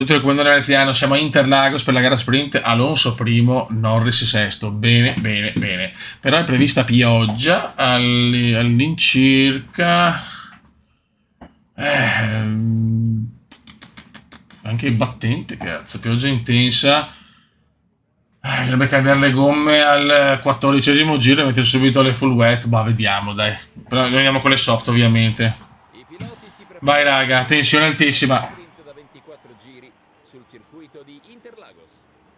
Tutti come Reziano, siamo a Interlagos per la gara sprint, Alonso primo, Norris sesto, bene, bene, bene. Però è prevista pioggia all'incirca... anche battente, cazzo, pioggia intensa. Dovrebbe cambiare le gomme al 14esimo giro e mettere subito le full wet. Bah, vediamo, dai. Però noi andiamo con le soft, ovviamente. Vai, raga, tensione altissima.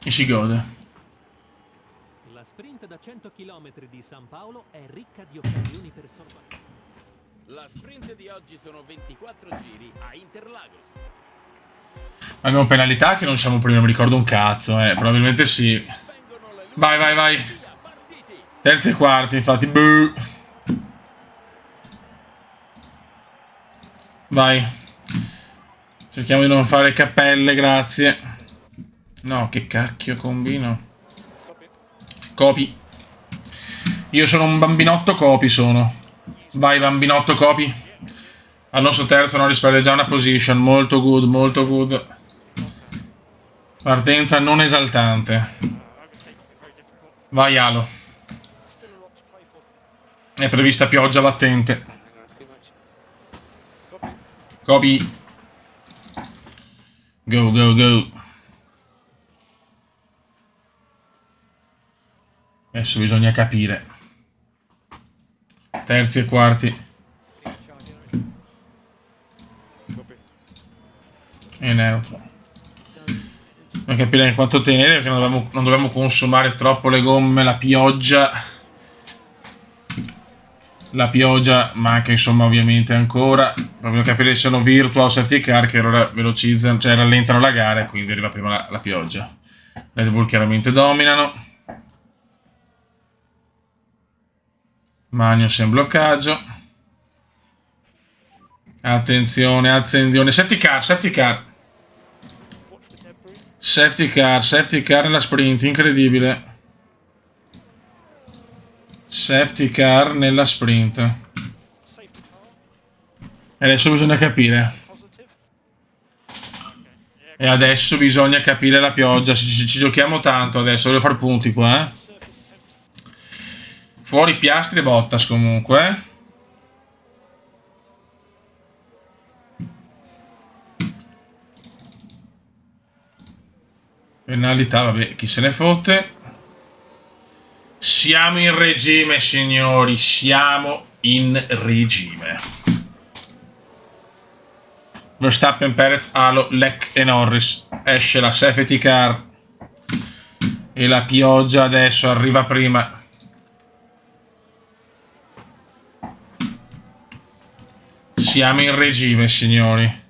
E si gode. La sprint da 100 km di San Paolo è ricca di occasioni per sorpassare. La sprint di oggi sono 24 giri a Interlagos. Abbiamo penalità che non siamo prima, mi ricordo un cazzo, probabilmente sì. Vai, vai, vai. Terzi e quarti, infatti. Buh. Vai. Cerchiamo di non fare cappelle, grazie. No, che cacchio combino. Copi. Io sono un bambinotto copi, sono. Vai, bambinotto copi. Alonso terzo, non risperde già una position. Molto good, molto good. Partenza non esaltante. Vai, Alo. È prevista pioggia battente. Copi. Go, go, go. Adesso bisogna capire. Terzi e quarti. E neutro. Bisogna capire in quanto tenere, perché non dobbiamo consumare troppo le gomme, la pioggia. La pioggia manca, insomma, ovviamente ancora. Dobbiamo capire se sono virtual safety car che allora velocizzano, cioè rallentano la gara e quindi arriva prima la pioggia. Red Bull chiaramente dominano. Magnussen in bloccaggio. Attenzione, attenzione. Safety car, safety car. Safety car, safety car nella sprint, incredibile. Safety car nella sprint. E adesso bisogna capire. E adesso bisogna capire la pioggia. Ci giochiamo tanto adesso, voglio fare punti qua, eh. Fuori Piastri e Bottas comunque. Penalità, vabbè, chi se ne fotte. Siamo in regime, signori. Siamo in regime. Verstappen, Perez, Alo, Leclerc e Norris. Esce la safety car. E la pioggia adesso arriva prima. Siamo in regime, signori.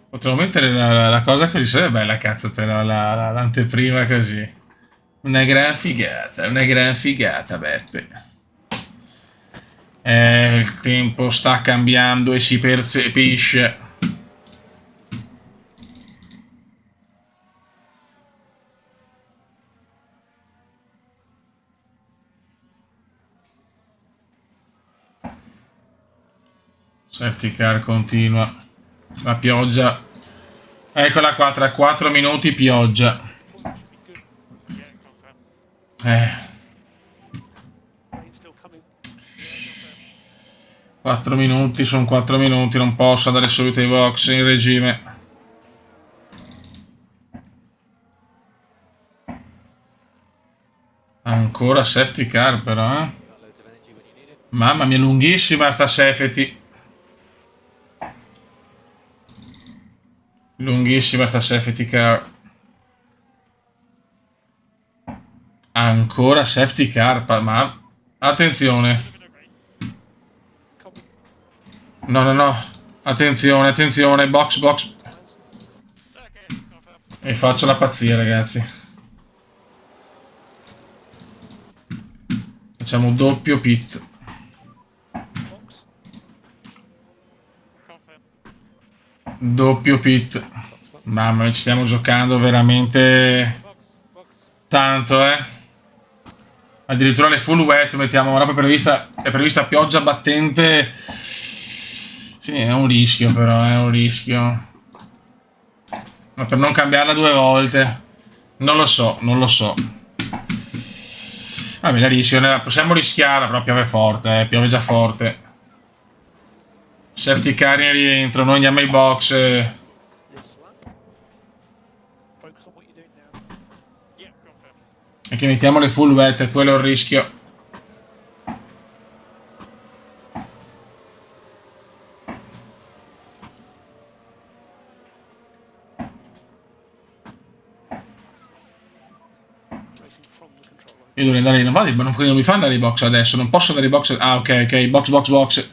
Potremmo mettere la cosa così, sarebbe bella, cazzo, però l'anteprima così. Una gran figata, Beppe. Il tempo sta cambiando e si percepisce. Safety car continua. La pioggia. Eccola qua, tra 4 minuti pioggia. 4 minuti, sono 4 minuti, non posso andare subito ai box in regime. Ancora safety car però, eh. Mamma mia, lunghissima sta safety. Lunghissima sta safety car. Ancora safety car, ma attenzione. No, no, no. Attenzione, attenzione, box, box. E faccio la pazzia, ragazzi. Facciamo un doppio pit. Doppio pit. Mamma mia, ci stiamo giocando veramente tanto, eh. Addirittura le full wet mettiamo. Ora è prevista pioggia battente Sì, è un rischio però, è un rischio. Ma per non cambiarla 2 volte. Non lo so, non lo so. Va bene, rischio. Possiamo rischiare, però piove forte, piove già forte. Safety car in rientro, noi andiamo ai box. E che mettiamo le full wet, quello è il rischio. Io dovrei andare in... non mi fa andare ai box adesso, non posso andare ai box... Ah, ok, ok, box, box, box.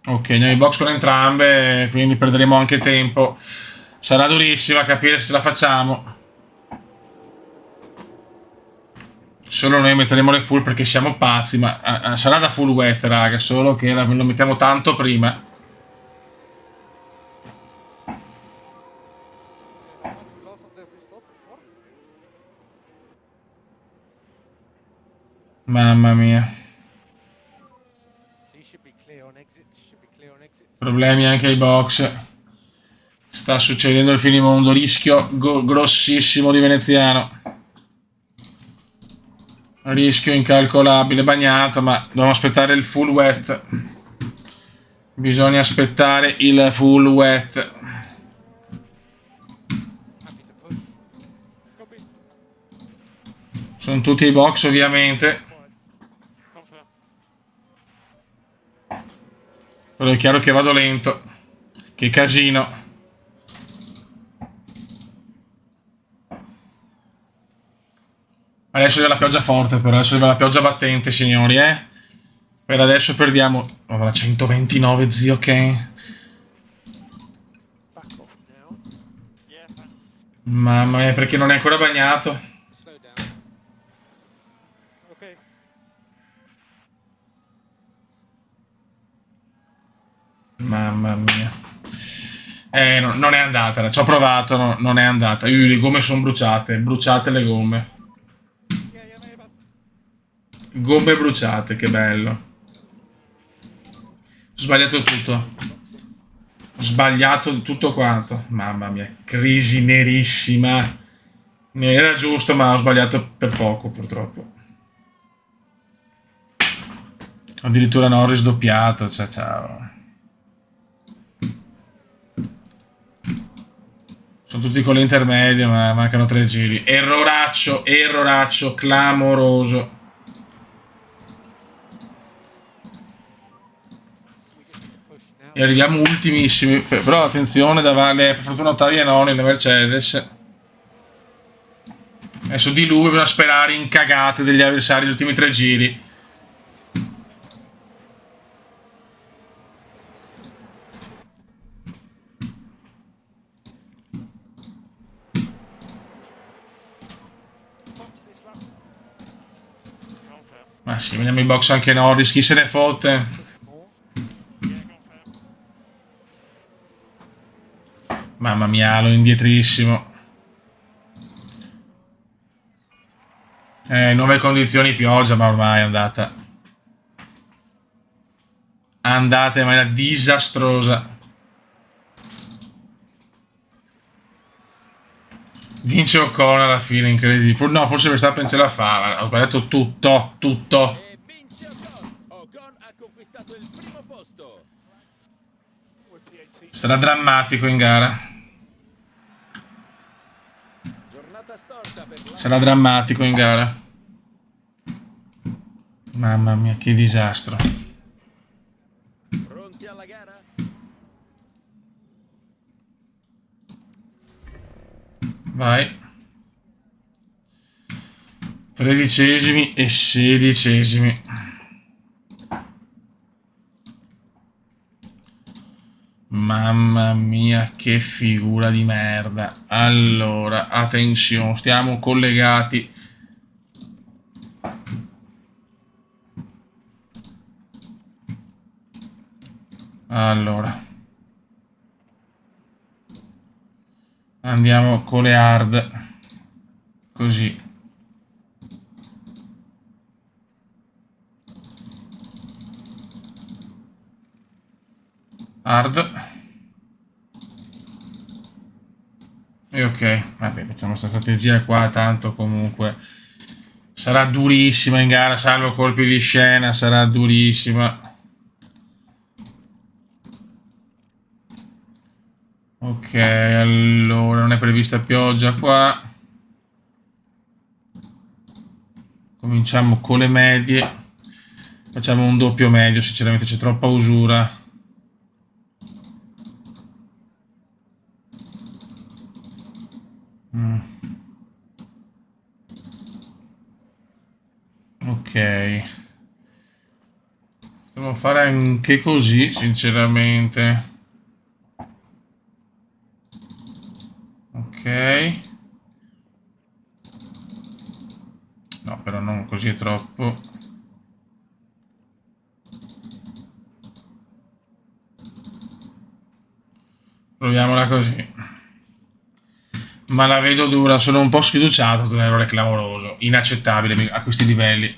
Ok, andiamo ai box con entrambe, quindi perderemo anche tempo. Sarà durissima capire se ce la facciamo. Solo noi metteremo le full perché siamo pazzi, ma sarà da full wet, raga, solo che lo mettiamo tanto prima. Mamma mia. Problemi anche ai box. Sta succedendo il finimondo, rischio grossissimo di veneziano. Rischio incalcolabile, bagnato, ma dobbiamo aspettare il full wet. Bisogna aspettare il full wet. Sono tutti i box ovviamente. Però è chiaro che vado lento. Che casino. Adesso c'è la pioggia forte, però adesso c'è la pioggia battente, signori, eh. Per adesso perdiamo... Oh, la 129, zio, che... Mamma mia, perché non è ancora bagnato. Mamma mia. Non è andata, ci ho provato, non è andata. Le gomme sono bruciate, bruciate le gomme. Gomme bruciate, che bello. Sbagliato tutto. Sbagliato tutto quanto. Mamma mia, crisi nerissima. Era giusto, ma ho sbagliato per poco, purtroppo. Addirittura Norris doppiato, ciao ciao. Sono tutti con le intermedie, ma mancano 3 giri. Erroraccio, erroraccio, clamoroso. E arriviamo ultimissimi. Però attenzione, per fortuna Ottavia non le Mercedes. Adesso di lui bisogna sperare in cagate degli avversari gli ultimi 3 giri. Ma sì, vediamo i box anche Norris, chi se ne fotte. Mamma mia, lo indietrissimo. Nuove condizioni, pioggia, ma ormai è andata. Andata in maniera disastrosa. Vince Ocon alla fine, incredibile. No, forse Verstappen ce la fa. Ho sbagliato tutto, tutto. E vince Ocon. Ocon ha conquistato il primo posto. Sarà drammatico in gara. Giornata storta per la... Sarà drammatico in gara. Mamma mia, che disastro. Pronti alla gara? Vai. 13esimi e 16esimi. Mamma mia, che figura di merda. Allora, attenzione, stiamo collegati. Allora. Andiamo con le hard. Così. Hard. E ok, vabbè, facciamo questa strategia qua, tanto comunque sarà durissima in gara, salvo colpi di scena, sarà durissima. Ok, allora non è prevista pioggia qua. Cominciamo con le medie. Facciamo un doppio medio, sinceramente c'è troppa usura. Ok. Possiamo fare anche così, sinceramente. Ok. No, però non così è troppo. Proviamola così. Ma la vedo dura, sono un po' sfiduciato, è un errore clamoroso, inaccettabile a questi livelli.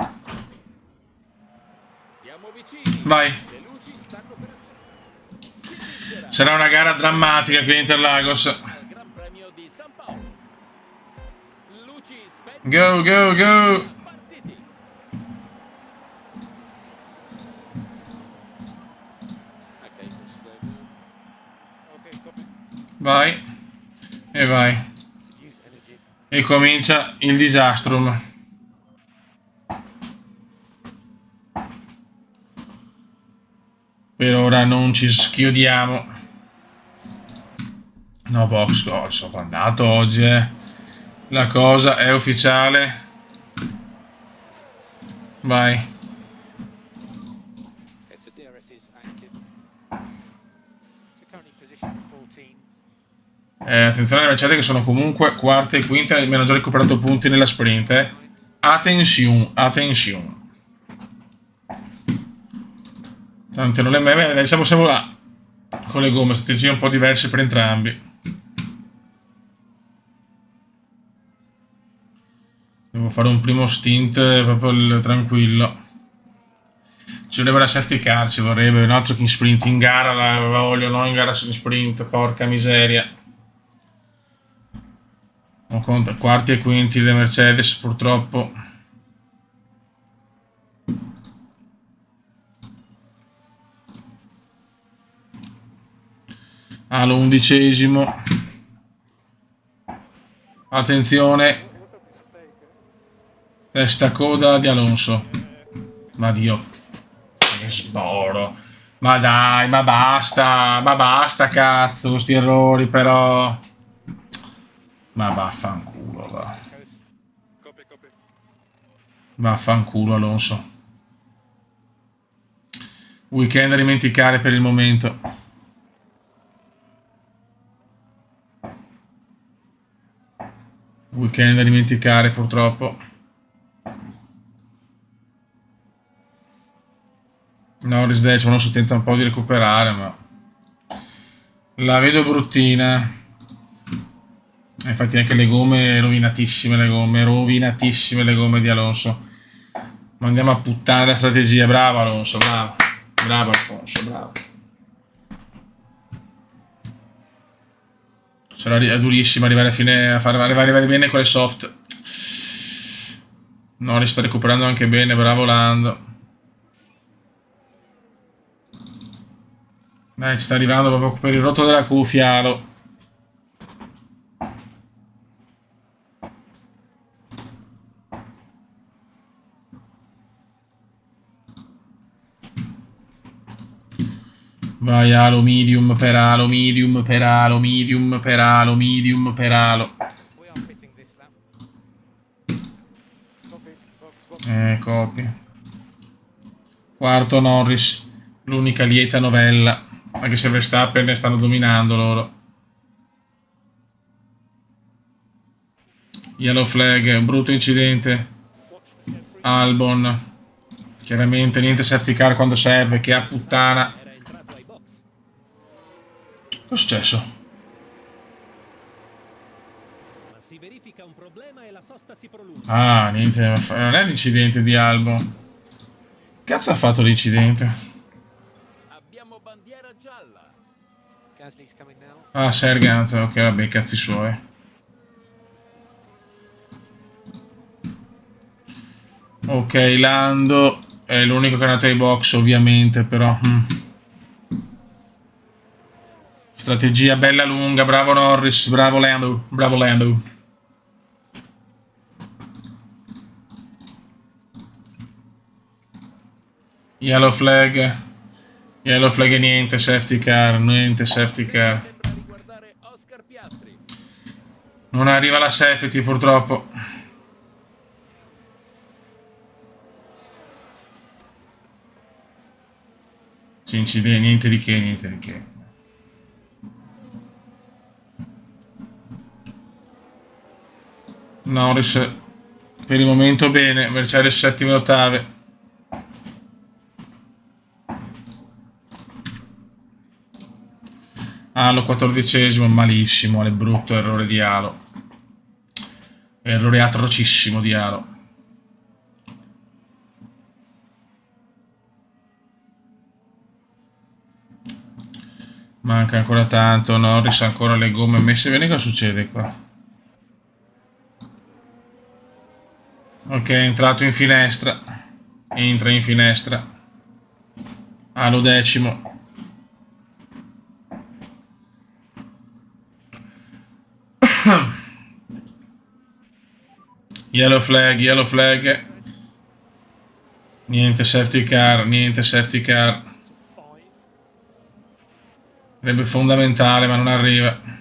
Siamo vicini. Vai. Le luci stanno per accendere. Chi vincerà Sarà una gara drammatica qui a Interlagos. al Gran Premio di San Paolo? Luci spente. Go, go, go. Partiti. Vai. E vai. E comincia il disastrum. Per ora non ci schiodiamo. No, box goal, sono andato oggi, La cosa è ufficiale. Vai. Attenzione alle Mercedes che sono comunque quarta e quinta e mi hanno già recuperato punti nella sprint. Attenzione, attenzione. Tanto non le meme, diciamo siamo là. Con le gomme, strategie un po' diverse per entrambi. Devo fare un primo stint proprio tranquillo. Ci vorrebbe una safety car, ci vorrebbe un altro che in sprint in gara la voglio, non in gara in sprint, porca miseria. Ho conto, quarti e quinti le Mercedes purtroppo. All'11°. Attenzione. Testa coda di Alonso. Ma Dio. Che sboro. Ma dai, ma basta cazzo, sti errori però. Ma vaffanculo, va. Vaffanculo Alonso. Weekend da dimenticare per il momento. Weekend da dimenticare purtroppo. Norris decimo, non si tenta un po' di recuperare, ma la vedo bruttina. Infatti anche le gomme rovinatissime, le gomme di Alonso. Ma andiamo a puttane la strategia. Bravo Alonso, bravo. Bravo Alfonso, bravo. Sarà durissimo arrivare a fine a arrivare bene con le soft. Norris sta recuperando anche bene, bravo Lando. Dai, sta arrivando proprio per il rotto della cuffia, Alo. Vai Alo, medium per Alo, medium per Alo, medium per Alo, medium per Alo. Copy. Quarto Norris, l'unica lieta novella. Anche se Verstappen ne stanno dominando loro. Yellow flag, brutto incidente. Albon. Chiaramente niente safety car quando serve, che a puttana. Cosa è successo? Ma si verifica un problema e la sosta si prolunga. Ah, niente, non è l'incidente di Albon. Cazzo ha fatto l'incidente? Abbiamo bandiera gialla. Gasly's coming now. Ah, Sergeant, ok, vabbè, cazzi suoi. Ok, Lando è l'unico che è andato ai box, ovviamente, però. Strategia bella lunga, bravo Norris, bravo Lando, bravo Lando. Yellow flag e niente, safety car, niente safety car. Sembra riguardare Oscar Piastri. Non arriva la safety purtroppo. Sì, incidente, niente di che, niente di che. Norris per il momento bene, Mercedes settime e ottave. Alo 14esimo, malissimo, è brutto errore di Alo. Errore atrocissimo di Alo. Manca ancora tanto, Norris ha ancora le gomme messe bene, cosa succede qua? Ok, è entrato in finestra. Entra in finestra. Alo decimo. Yellow flag, yellow flag. Niente safety car, niente safety car. Sarebbe fondamentale, ma non arriva.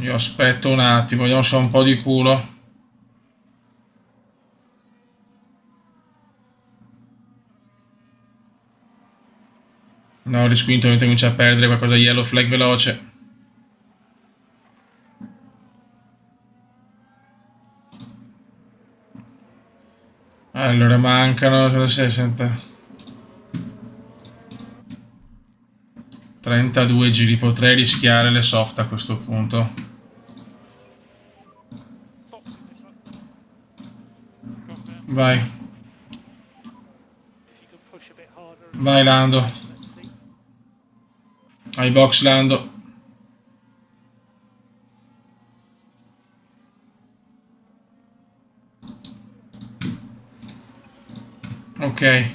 Io aspetto un attimo, vediamo se ho un po' di culo. No, risquinto, mi comincia a perdere qualcosa. Yellow flag veloce. Allora mancano 32 giri, potrei rischiare le soft a questo punto. Vai. Vai Lando. Ai box Lando. Ok.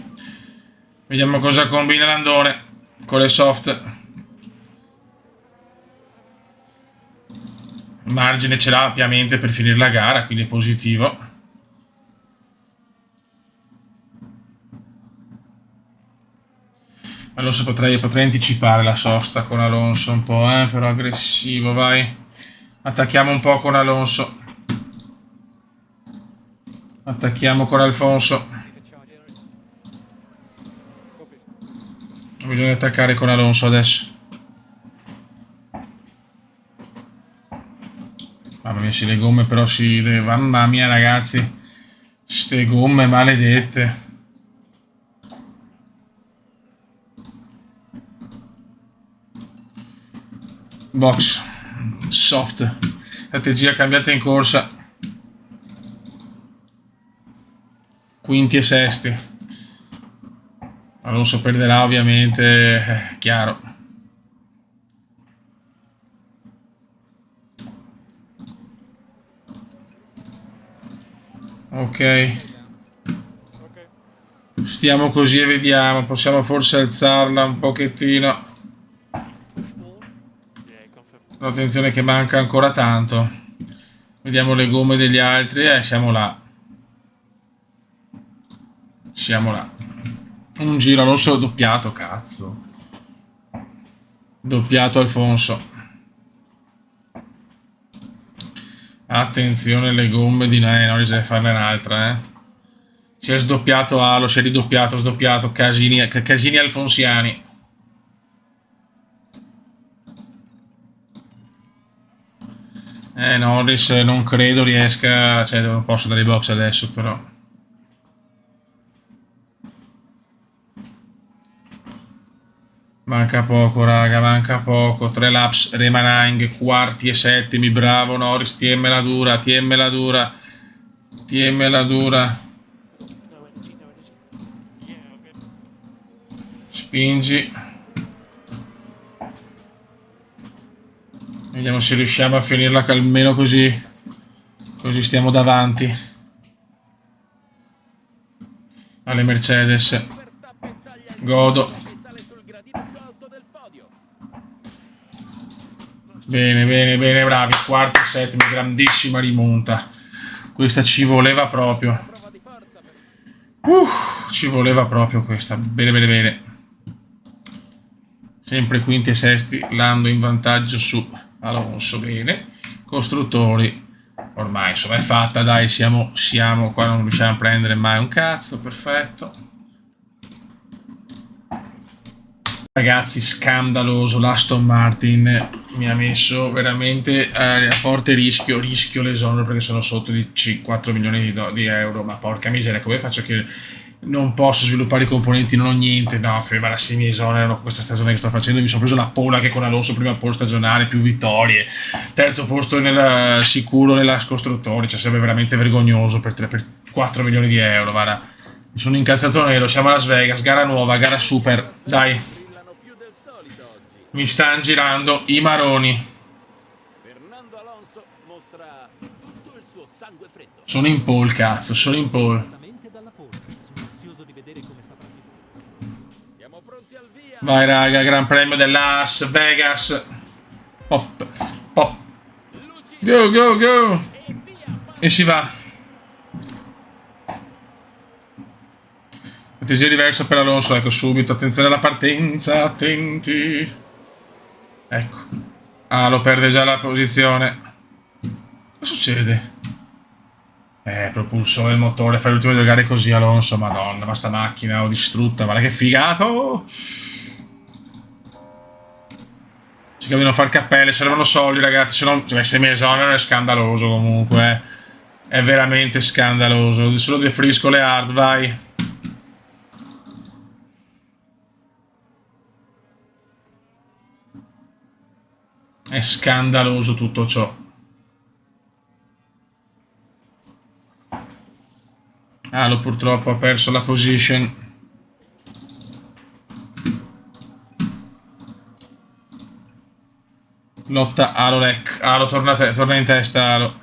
Vediamo cosa combina Landone con le soft. Il margine ce l'ha ampiamente per finire la gara, quindi è positivo. Alonso potrei anticipare la sosta con Alonso un po', però aggressivo, vai. Attacchiamo un po' con Alonso. Attacchiamo con Alfonso. Bisogna attaccare con Alonso adesso. Mamma mia, sì, le gomme però si... Mamma mia, ragazzi. Ste gomme maledette. Box. Soft. Strategia cambiata in corsa. Quinti e sesti. Alonso perderà ovviamente, chiaro. Ok. Stiamo così e vediamo. Possiamo forse alzarla un pochettino. Attenzione che manca ancora tanto. Vediamo le gomme degli altri. Siamo là. Siamo là. Un giro Alonso doppiato, cazzo. Doppiato Alfonso. Attenzione alle gomme di Nai, non riesce a farne un'altra, Si è sdoppiato Alo, si è ridoppiato, sdoppiato. Casini alfonsiani. Norris non credo riesca... Cioè, non posso dare i box adesso, però. Manca poco, raga, manca poco. 3 laps remanang, quarti e settimi. Bravo Norris, tiemmela dura, tiemmela dura. TM la dura. Spingi. Vediamo se riusciamo a finirla almeno così. Così stiamo davanti alle Mercedes. Godo. Bene, bene, bene, bravi. Quarti, settimi, grandissima rimonta. Questa ci voleva proprio. Ci voleva proprio questa. Bene, bene, bene. Sempre quinti e sesti. Lando in vantaggio su Alonso. Bene. Costruttori. Ormai insomma è fatta, dai, siamo qua, non riusciamo a prendere mai un cazzo, perfetto. Ragazzi, scandaloso, l'Aston Martin mi ha messo veramente a forte rischio l'esonero perché sono sotto di 4 milioni di euro, ma porca miseria, come faccio che non posso sviluppare i componenti, non ho niente, no, Febara, sì, mi esonerano questa stagione che sto facendo, mi sono preso la pola che con Alonso, prima posto stagionale, più vittorie, terzo posto nel sicuro nella costruttori, cioè sarebbe veramente vergognoso per 4 milioni di euro, guarda, mi sono incazzato nero, siamo a Las Vegas, gara nuova, gara super, dai, mi stanno girando i maroni, Fernando Alonso mostra tutto il suo sangue freddo. sono in pole, cazzo, sono in pole. Siamo pronti al via. Vai raga, Gran Premio dell'Las Vegas. Pop, pop. Go, go, go. E si va. Strategia diversa per Alonso, ecco subito. Attenzione alla partenza, attenti. Ecco. Ah, lo perde già la posizione. Cosa succede? Propulsore il motore, fai le ultime 2 gare così Alonso, madonna, ma sta macchina ho distrutta, guarda che figato! Ci capiscono far cappelle, servono soldi ragazzi, se no, cioè, se mi esonerano è scandaloso comunque, è veramente scandaloso, solo defrisco le hard, vai! È scandaloso tutto ciò. Alo purtroppo ha perso la position. Lotta Alo Lec. Alo torna in testa Alo.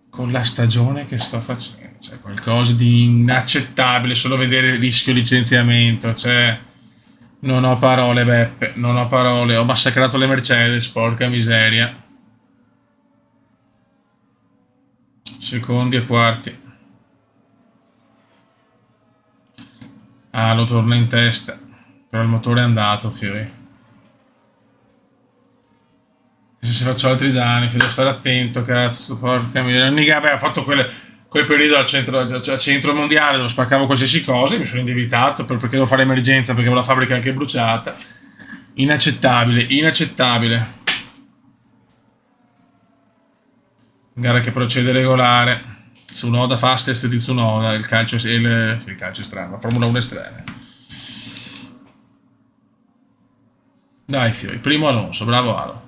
Con la stagione che sto facendo, cioè qualcosa di inaccettabile, solo vedere il rischio licenziamento, cioè non ho parole Beppe, non ho parole, ho massacrato le Mercedes, porca miseria. Secondi e quarti. Lo torna in testa. Però il motore è andato, fiori. Se faccio altri danni, devo stare attento, cazzo. Porca miseria. Vabbè, ho fatto quel periodo al centro mondiale dove spaccavo qualsiasi cosa e mi sono indebitato perché devo fare emergenza, perché avevo la fabbrica anche bruciata. Inaccettabile, inaccettabile. Gara che procede regolare. Tsunoda fastest di Tsunoda. Il calcio è strano. La Formula 1 è strana. Dai fiori. Primo Alonso. Bravo Alo.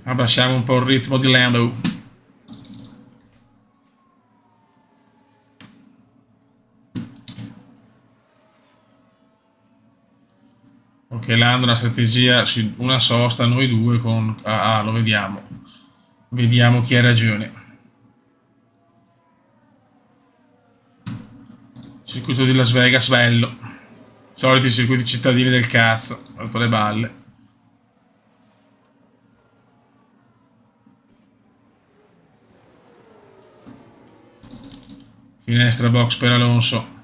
Abbassiamo un po' il ritmo di Lando. Ok, Lando una strategia, una sosta, noi due con... lo vediamo. Vediamo chi ha ragione. Circuito di Las Vegas, bello. Soliti circuiti cittadini del cazzo. Ho rotto le balle. Finestra box per Alonso.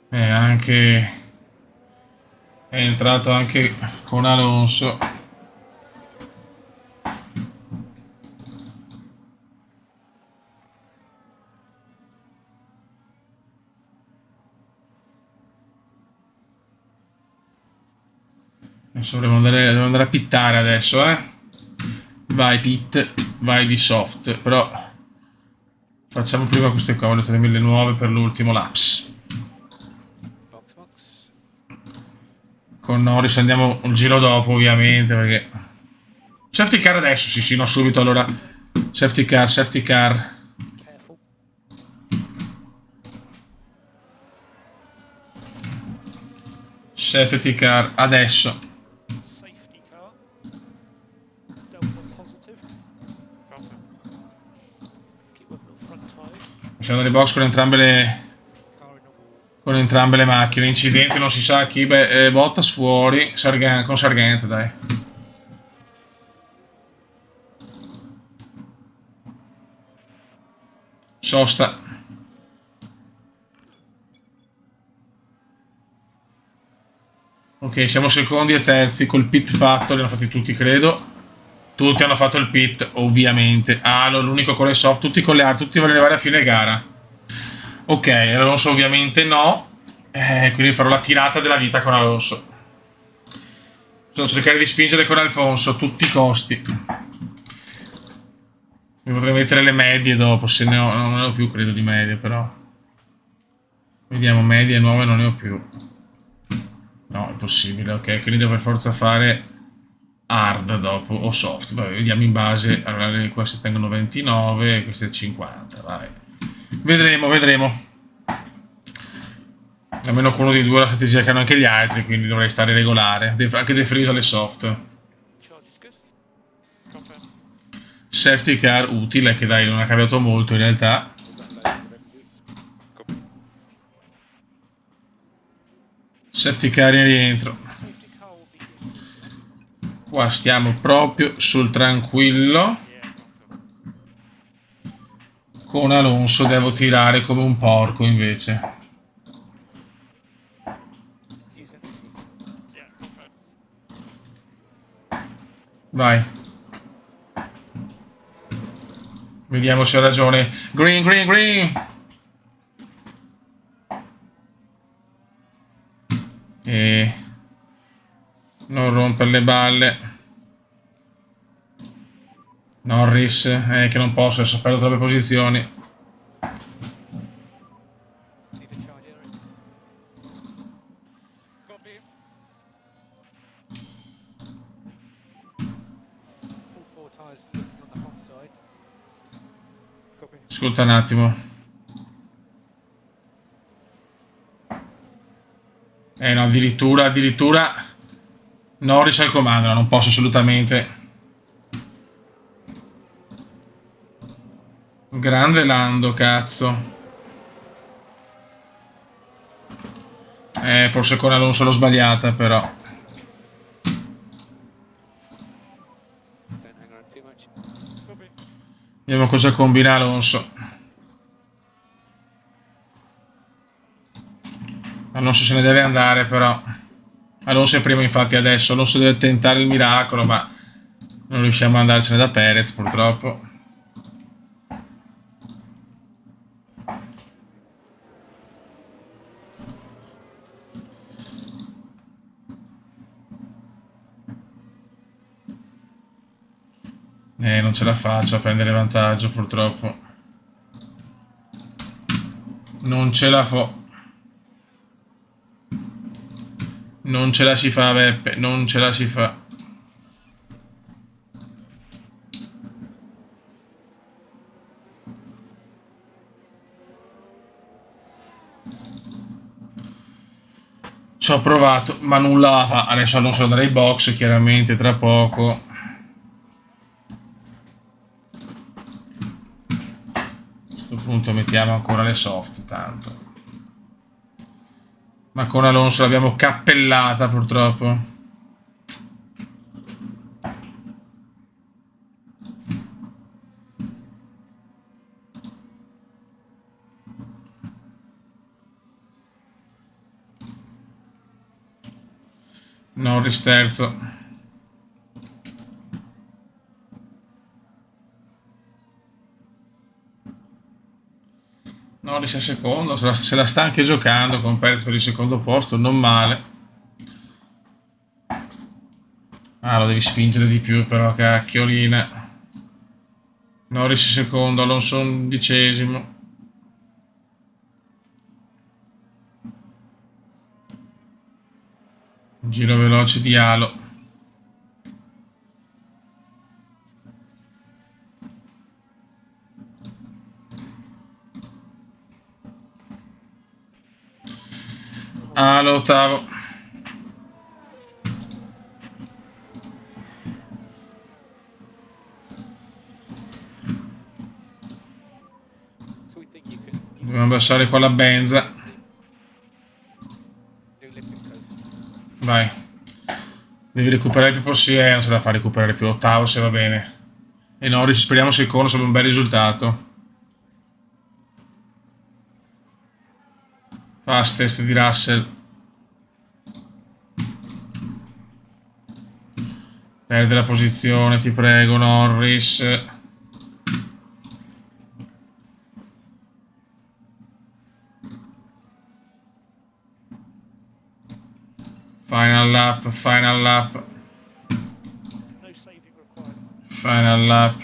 Anche è entrato anche con Alonso. Adesso devo andare a pittare adesso, Vai pit, vai di soft, però facciamo prima queste cose, 3000 nuove per l'ultimo laps. Con Norris andiamo il giro dopo, ovviamente, perché... Safety car adesso, sì, no, subito, allora. Safety car, safety car. Careful. Safety car, adesso. Safety car. Delta positive. Keep working on front tyres. Siamo nelle box con entrambe le... Car in normal. Con entrambe le macchine. Incidenti non si sa chi. Beh, Bottas fuori. Con Sargent, dai. Sosta. Ok, siamo secondi e terzi col pit fatto. Li hanno fatti tutti, credo. Tutti hanno fatto il pit, ovviamente. L'unico con le soft. Tutti con le hard. Tutti vogliono arrivare a fine gara. Ok, Alonso ovviamente no. Quindi farò la tirata della vita con Alonso. Devo cercare di spingere con Alfonso a tutti i costi. Mi potrei mettere le medie dopo, se ne ho, non ne ho più credo di medie però. Vediamo, medie nuove non ne ho più. No, è possibile, ok, quindi devo per forza fare hard dopo, o soft. Vabbè, vediamo in base, allora queste tengono 29, queste 50, vai. Vedremo, vedremo. Almeno con uno dei due la strategia che hanno anche gli altri, quindi dovrei stare regolare. Anche De Vries alle soft. Charge is good. Confirm. Safety car utile, che dai, non ha cambiato molto in realtà. Safety car in rientro. Safety car will be good. Qua stiamo proprio sul tranquillo. Con Alonso devo tirare come un porco invece. Vai. Vediamo se ho ragione. Green, green, green. E... non rompere le balle. Norris, che non posso, adesso perdo troppe posizioni. Need a charge area. Copy. All four tyres looking on the hot side. Copy. Ascolta un attimo. No, addirittura Norris al comando, non posso assolutamente. Grande Lando, cazzo. Forse con Alonso l'ho sbagliata, però. Don't hang around too much. Copy. Vediamo cosa combina Alonso. Alonso se ne deve andare, però. Alonso è primo, infatti, adesso. Alonso deve tentare il miracolo, ma non riusciamo ad andarcene da Perez, purtroppo. Non ce la faccio a prendere vantaggio, purtroppo. Non ce la fo. Non ce la si fa, Beppe. Non ce la si fa. Ci ho provato, ma nulla la fa. Adesso Alonso andrà ai box, chiaramente, tra poco. A questo punto mettiamo ancora le soft, tanto. Ma con Alonso l'abbiamo cappellata, purtroppo. Norris terzo. Norris è secondo, se la sta anche giocando con Perez per il secondo posto, non male. Lo devi spingere di più però, cacchiolina. Norris secondo, Alonso undicesimo. Giro veloce di Halo. Halo ottavo. So we think you can Dobbiamo lasciare qua la benza. do lifting coast. Vai. Devi recuperare il più possibile. Non se la fa recuperare più. Ottavo se va bene. E Norris speriamo secondo, sarebbe un bel risultato. Fastest di Russell. Perde la posizione, ti prego, Norris. Final lap, final lap, No saving required. final lap.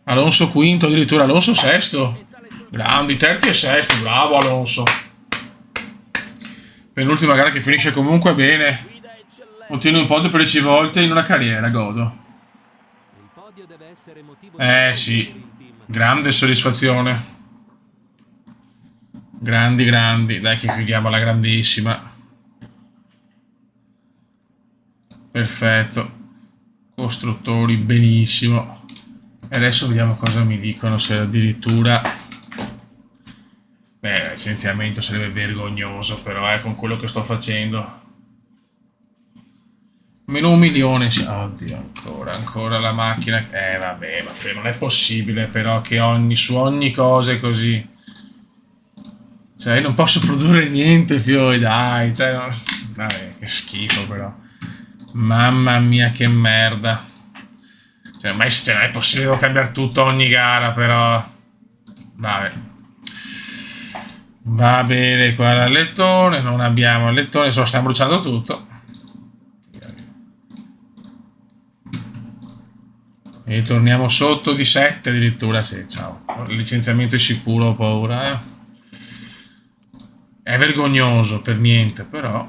Alonso quinto, addirittura Alonso sesto. Grandi, terzi e sesto, bravo Alonso. Penultima gara che finisce comunque bene. Guida eccellente. Ottieni un podio 13 volte in una carriera, godo. Il podio deve essere motivo di orgoglio Sì, per il team. grande soddisfazione. Grandi, grandi. Dai che chiudiamo alla grandissima. Perfetto. Costruttori, benissimo. E adesso vediamo cosa mi dicono, se addirittura... Beh, il licenziamento sarebbe vergognoso, però con quello che sto facendo. Meno 1 milione. Oddio, ancora la macchina. Vabbè, ma non è possibile però che su ogni cosa è così. Cioè, non posso produrre niente più, dai. Cioè, vabbè, che schifo però. Mamma mia, che merda. Cioè, ormai non è possibile, devo cambiare tutto ogni gara, però... Vabbè. Va bene, qua l'allettone, non abbiamo il lettone, solo stiamo bruciando tutto. E torniamo sotto di 7 addirittura, sì, ciao. Il licenziamento è sicuro, ho paura, eh. È vergognoso, per niente, però...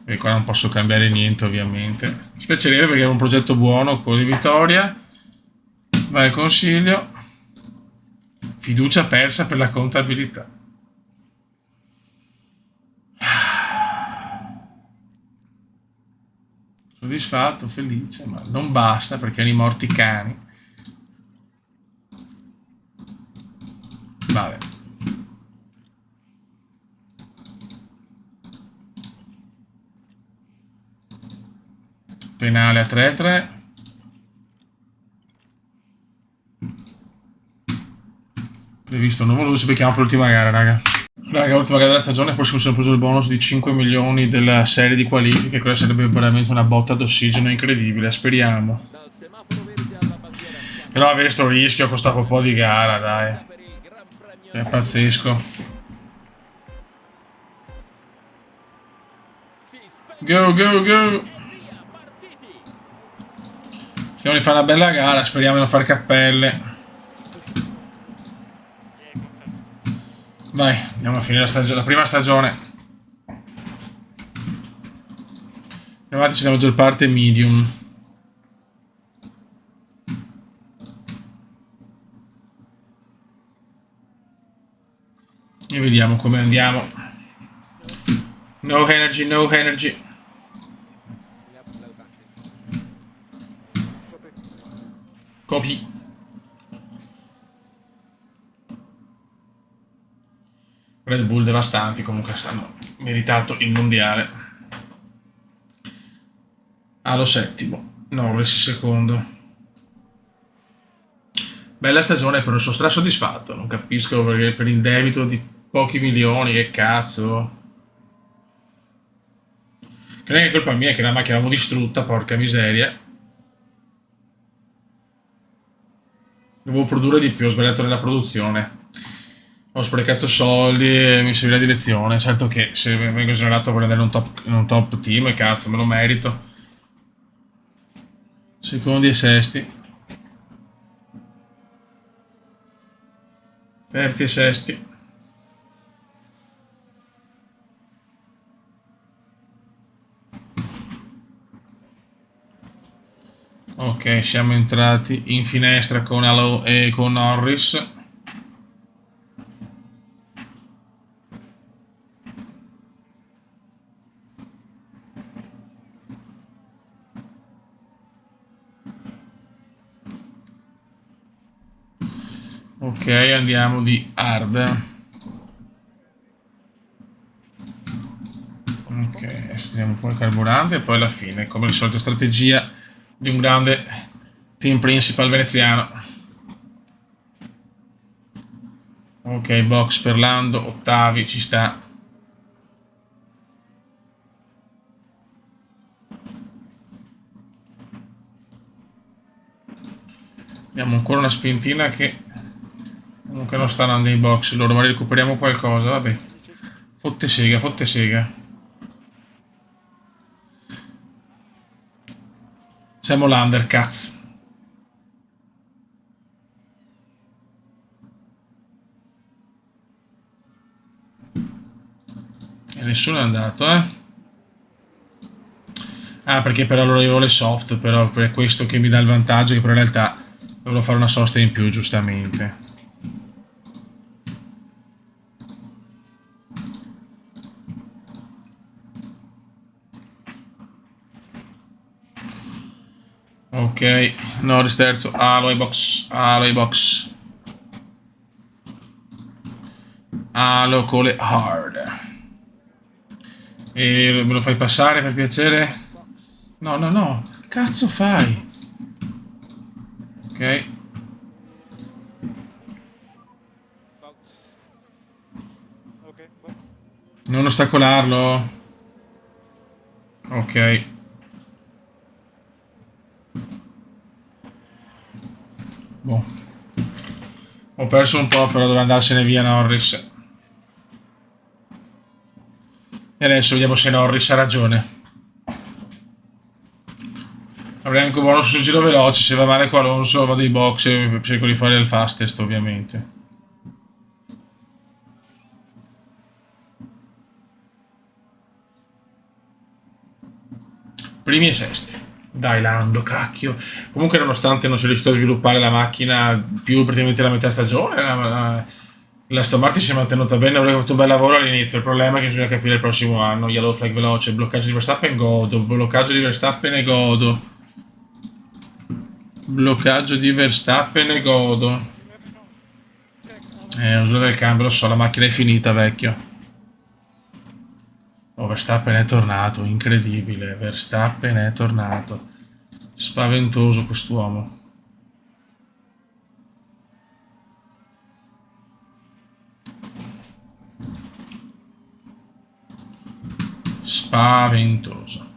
E qua non posso cambiare niente, ovviamente. Mi spiacerebbe perché era un progetto buono, quello di Vittoria. Vai, consiglio. Fiducia persa per la contabilità. Soddisfatto, felice, ma non basta perché hanno i morti cani. Vabbè. Penale a 3-3. Previsto nuvolus, becchiamo per l'ultima gara, raga. Raga, l'ultima gara della stagione, forse mi sono preso il bonus di 5 milioni della serie di qualifiche. Quella sarebbe veramente una botta d'ossigeno incredibile, speriamo. Dal semaforo verde alla bandiera bianca Però avere sto rischio costa un po' di gara, dai. per il Gran Premio È pazzesco. si spende Go, go, go. via, partiti. Speriamo di fare una bella gara, speriamo di non fare cappelle. Vai, andiamo a finire la prima stagione. Pneumatici la maggior parte medium. E vediamo come andiamo. No energy, no energy. We have low battery. Copy. Red Bull devastanti, comunque hanno meritato il mondiale. Allo settimo, Norris secondo. Bella stagione, però sono strasoddisfatto. Non capisco perché per il debito di pochi milioni, che cazzo. Che non è colpa mia che la macchina l'avevamo distrutta, porca miseria. Dovevo produrre di più, ho sbagliato nella produzione. Ho sprecato soldi e mi serviva di lezione. Certo che se vengo esonerato vorrei andare in un top team e cazzo, me lo merito. Secondi e sesti. Terzi e sesti. Ok, siamo entrati in finestra con Allo e con Norris. Ok, andiamo di hard. Ok, adesso tiriamo un po' il carburante e poi alla fine, come al solito, strategia di un grande team principal veneziano. Ok, box per Lando, ottavi, ci sta. Abbiamo ancora una spintina che comunque non sta andando in box loro, ma recuperiamo qualcosa, vabbè. Fotte sega, fotte sega. Siamo l'undercats. E nessuno è andato, eh? Ah, perché però loro avevo le soft, però per questo che mi dà il vantaggio, che però in realtà dovrò fare una sosta in più, giustamente. Ok, Norris terzo, alloy box, alloy box. Alo con le hard. E me lo fai passare per piacere? No, no, no. Cazzo fai? Ok. Box. Okay, well, Non ostacolarlo. Ok. Boh. Ho perso un po', però doveva andarsene via Norris. E adesso vediamo se Norris ha ragione. Avrei anche un bonus sul giro veloce. Se va male qua Alonso vado ai box e cerco di fare il fastest, ovviamente. Primi e sesti. Dai Lando, cacchio. Comunque nonostante non sia riuscito a sviluppare la macchina più praticamente la metà stagione, la Aston Martin si è mantenuta bene, avrebbe fatto un bel lavoro all'inizio. Il problema è che bisogna capire il prossimo anno. Yellow flag veloce, bloccaggio di Verstappen, godo. Bloccaggio di Verstappen e godo. Bloccaggio di Verstappen e godo. Uso del cambio, lo so, la macchina è finita, vecchio. Oh, Verstappen è tornato, incredibile. Verstappen è tornato. Spaventoso quest'uomo. Spaventoso.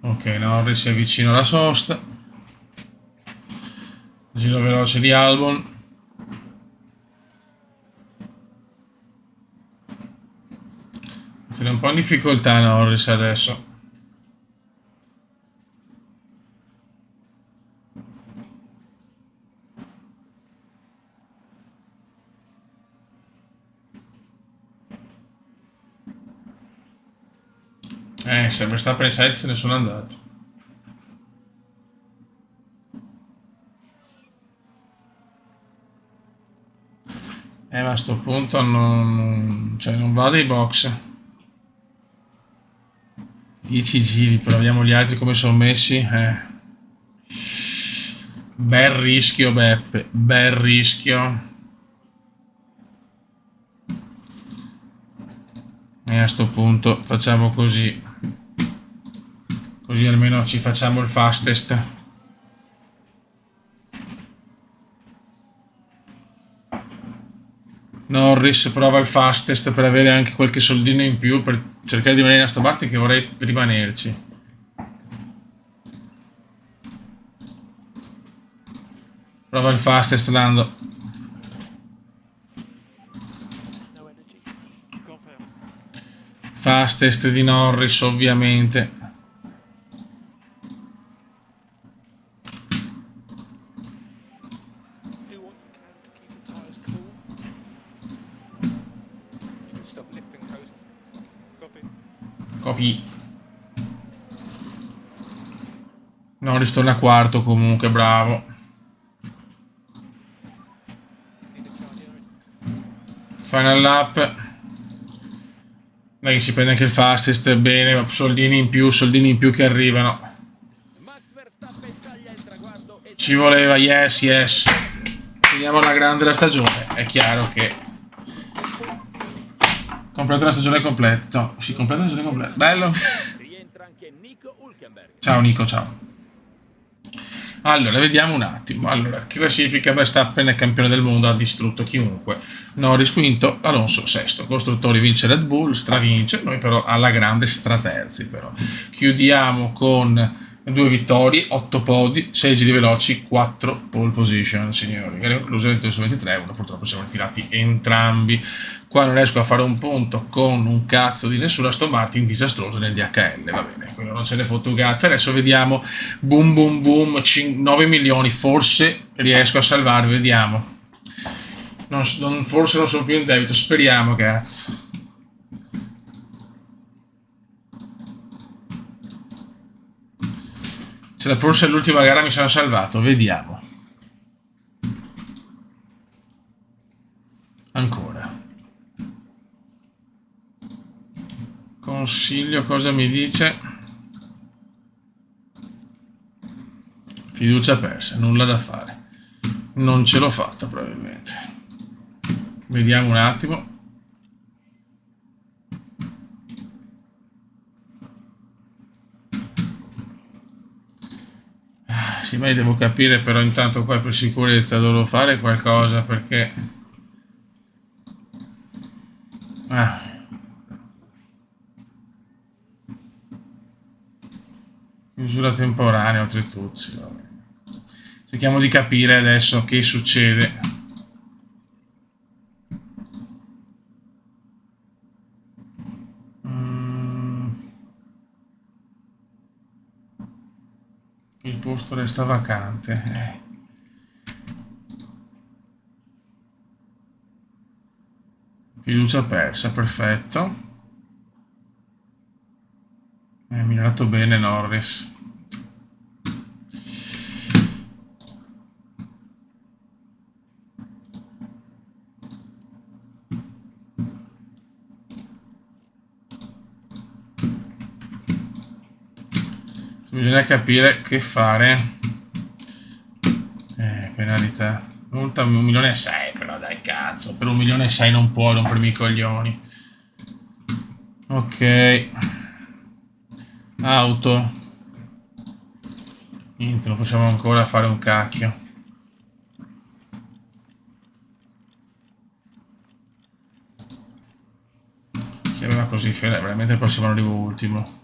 Ok, Norris si avvicina alla sosta. Giro veloce di Albon. Siamo un po' in difficoltà Norris adesso. Se Verstappen e Sainz se ne sono andati. Ma a sto punto cioè non vado ai box. 10 giri, però vediamo gli altri come sono messi. Bel rischio, Beppe. Bel rischio. E a sto punto facciamo così. Così almeno ci facciamo il fastest. Norris prova il fastest per avere anche qualche soldino in più per cercare di rimanere in Aston Martin, che vorrei rimanerci. Prova il fastest Lando. no energy. Can't fail. Fastest di Norris, ovviamente. Do what you can to keep the tyres cool. You can stop lifting coast. Copy. Copy. Norris torna quarto comunque, bravo. Need a charge, Norris. Final lap. Dai che si prende anche il fastest, bene, soldini in più che arrivano. Max Verstappen taglia il traguardo e Ci voleva, yes, yes. Finiamo la grande la stagione. È chiaro che completa la stagione completa. No, si completa la stagione completa. Bello. rientra anche Nico Hülkenberg. Ciao Nico, ciao. Allora, vediamo un attimo. Allora, classifica: Verstappen è campione del mondo, ha distrutto chiunque. Norris quinto, Alonso sesto. Costruttori vince Red Bull, stravince. Noi però alla grande straterzi però. Chiudiamo con 2 vittorie, 8 podi, 6 giri veloci, 4 pole position, signori. Gara conclusa 22 su 23, uno purtroppo siamo ritirati entrambi. Qua non riesco a fare un punto con un cazzo di nessuno. Aston Martin disastroso nel DHL, va bene, quello non ce ne fotte un cazzo. Adesso vediamo, boom boom boom, 9 milioni, forse riesco a salvare, vediamo. Forse non sono più in debito, speriamo, cazzo. Se la forse l'ultima gara mi sono salvato, vediamo. Ancora. Consiglio, cosa mi dice? Fiducia persa, nulla da fare. Non ce l'ho fatta probabilmente. Vediamo un attimo. Sì, ma io devo capire però intanto qua per sicurezza devo fare qualcosa perché... Chiusura temporanea oltretutto, sì, va bene. Cerchiamo di capire adesso che succede. Il posto resta vacante. Fiducia persa, perfetto. Mirato bene Norris. Bisogna capire che fare. Penalità. Multa 1,6 milioni, però dai cazzo. Per 1,6 milioni non puoi rompermi i coglioni. Ok. Auto. Niente, non possiamo ancora fare un cacchio. Se aveva così, veramente il prossimo arrivo ultimo.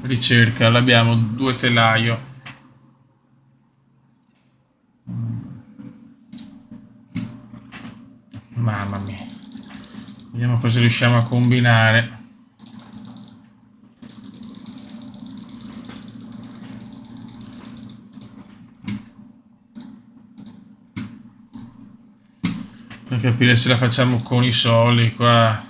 Ricerca, l'abbiamo, 2 telaio. Mamma mia. Vediamo cosa riusciamo a combinare. Per capire se la facciamo con i soldi qua.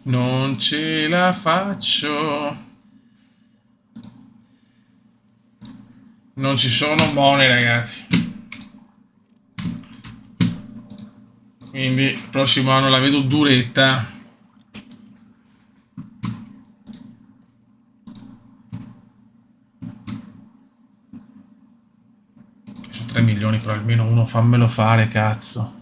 Non ce la faccio. Non ci sono money, ragazzi. Quindi il prossimo anno la vedo duretta. Sono 3 milioni, però almeno uno fammelo fare, cazzo.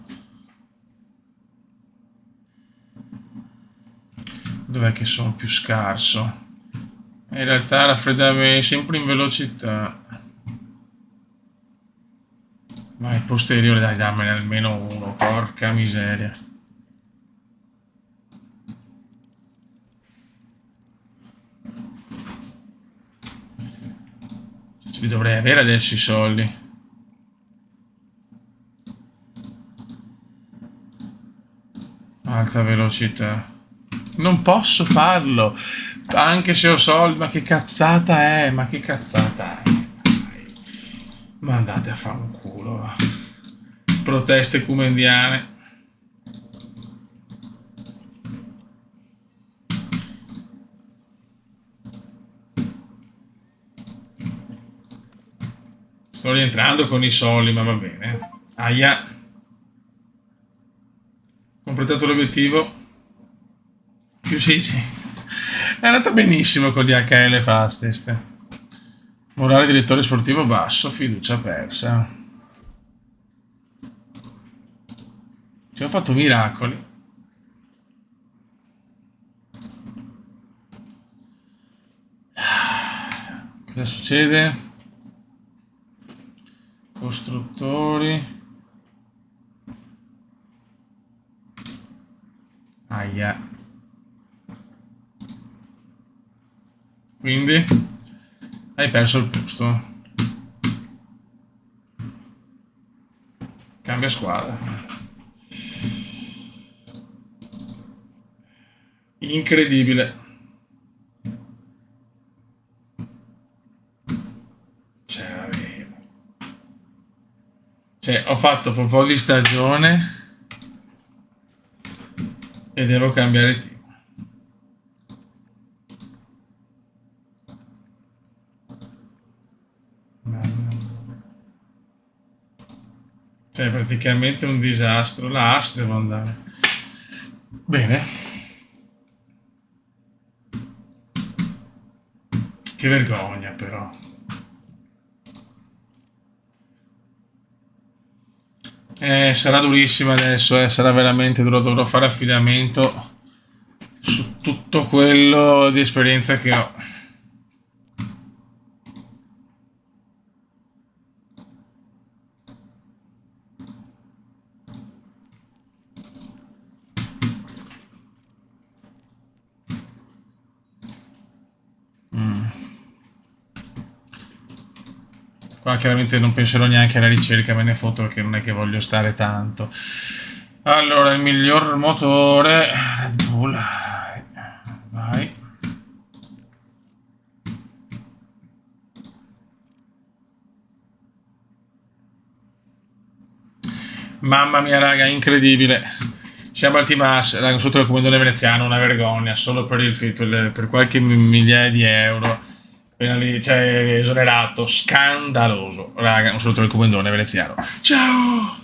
Dov'è che sono più scarso? In realtà raffreddamento sempre in velocità. Vai, posteriore, dai, dammene almeno uno, porca miseria. Ce li dovrei avere adesso i soldi. Alta velocità. Non posso farlo, anche se ho soldi, ma che cazzata è, ma che cazzata è. Dai. Ma andate a fare un culo, va. Proteste ecumendiane. Sto rientrando con i soldi, ma va bene. Aia. Completato l'obiettivo. Più 600. È andata benissimo con gli HL Fastest. Morale direttore sportivo basso, fiducia persa. Ci ho fatto miracoli. Cosa succede? Costruttori. Aia. Quindi hai perso il posto. Cambia squadra. Incredibile. Ce l'avevo. Cioè, ho fatto un po' di stagione e devo cambiare team. Cioè, praticamente un disastro. La AS devo andare. Bene. Che vergogna, però. Sarà durissima adesso, sarà veramente duro. Dovrò fare affidamento su tutto quello di esperienza che ho. Qua chiaramente non penserò neanche alla ricerca, me ne foto perché non è che voglio stare tanto. Allora, il miglior motore Red Bull. Vai. Mamma mia, raga, incredibile. Siamo al Team Haas, raga, sotto il comandone veneziano, una vergogna, solo per qualche migliaia di euro. Cioè, esonerato, scandaloso. Raga, un saluto del comandone veneziano. Ciao!